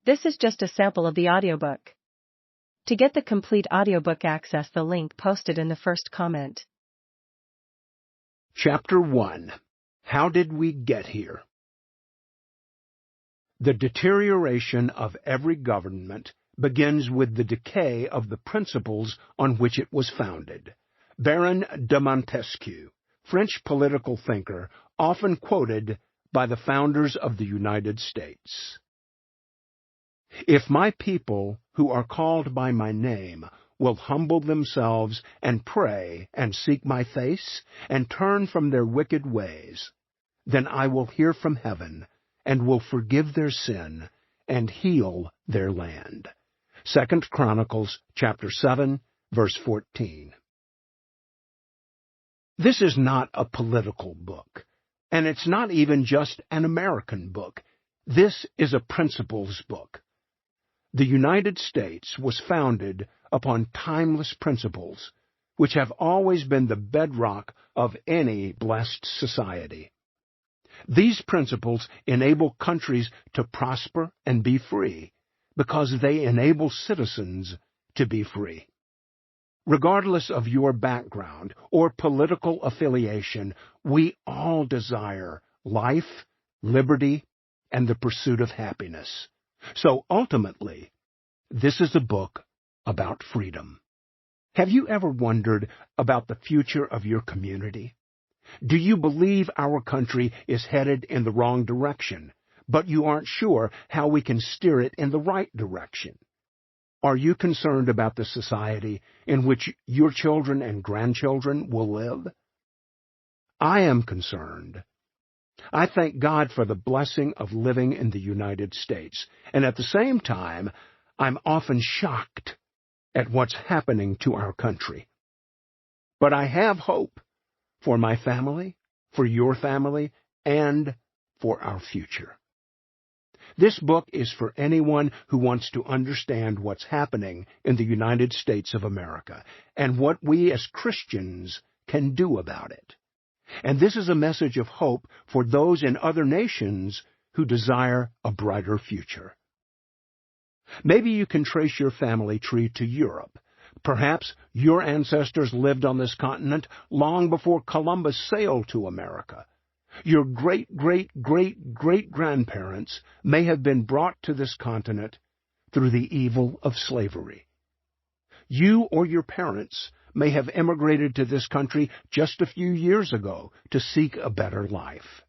This is just a sample of the audiobook. To get the complete audiobook, access the link posted in the first comment. Chapter 1. How Did We Get Here? The deterioration of every government begins with the decay of the principles on which it was founded. Baron de Montesquieu, French political thinker, often quoted by the founders of the United States. If my people, who are called by my name, will humble themselves and pray and seek my face and turn from their wicked ways, then I will hear from heaven and will forgive their sin and heal their land. 2 Chronicles chapter 7, verse 14. This is not a political book, and it's not even just an American book. This is a principles book. The United States was founded upon timeless principles, which have always been the bedrock of any blessed society. These principles enable countries to prosper and be free, because they enable citizens to be free. Regardless of your background or political affiliation, we all desire life, liberty, and the pursuit of happiness. So ultimately, this is a book about freedom. Have you ever wondered about the future of your community? Do you believe our country is headed in the wrong direction, but you aren't sure how we can steer it in the right direction? Are you concerned about the society in which your children and grandchildren will live? I am concerned. I thank God for the blessing of living in the United States, and at the same time, I'm often shocked at what's happening to our country. But I have hope for my family, for your family, and for our future. This book is for anyone who wants to understand what's happening in the United States of America and what we as Christians can do about it. And this is a message of hope for those in other nations who desire a brighter future. Maybe you can trace your family tree to Europe. Perhaps your ancestors lived on this continent long before Columbus sailed to America. Your great-great-great-great-grandparents may have been brought to this continent through the evil of slavery. You or your parents may have emigrated to this country just a few years ago to seek a better life.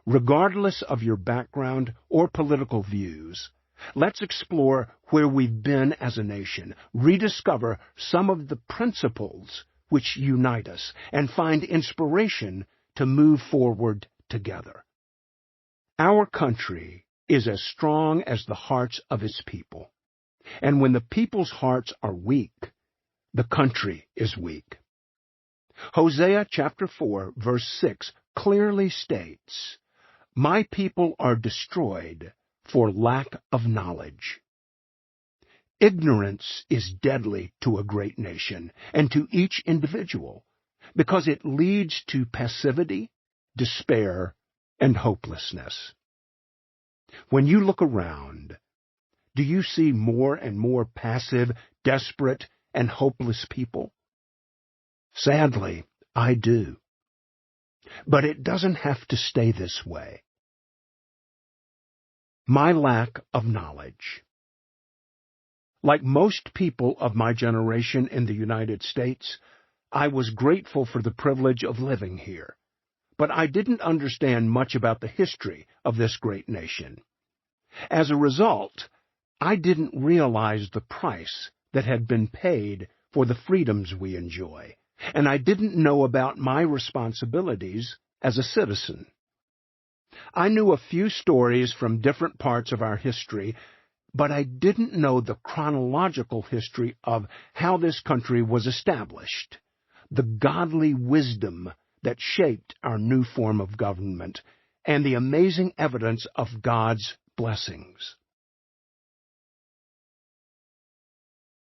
Regardless of your background or political views, let's explore where we've been as a nation, rediscover some of the principles which unite us, and find inspiration to move forward together. Our country is as strong as the hearts of its people, and when the people's hearts are weak, the country is weak. Hosea chapter 4, verse 6 clearly states, "My people are destroyed for lack of knowledge." Ignorance is deadly to a great nation and to each individual because it leads to passivity, despair, and hopelessness. When you look around, do you see more and more passive, desperate, and hopeless people? Sadly, I do. But it doesn't have to stay this way. My lack of knowledge. Like most people of my generation in the United States, I was grateful for the privilege of living here, but I didn't understand much about the history of this great nation. As a result, I didn't realize the price that had been paid for the freedoms we enjoy, and I didn't know about my responsibilities as a citizen. I knew a few stories from different parts of our history, but I didn't know the chronological history of how this country was established, the godly wisdom that shaped our new form of government, and the amazing evidence of God's blessings.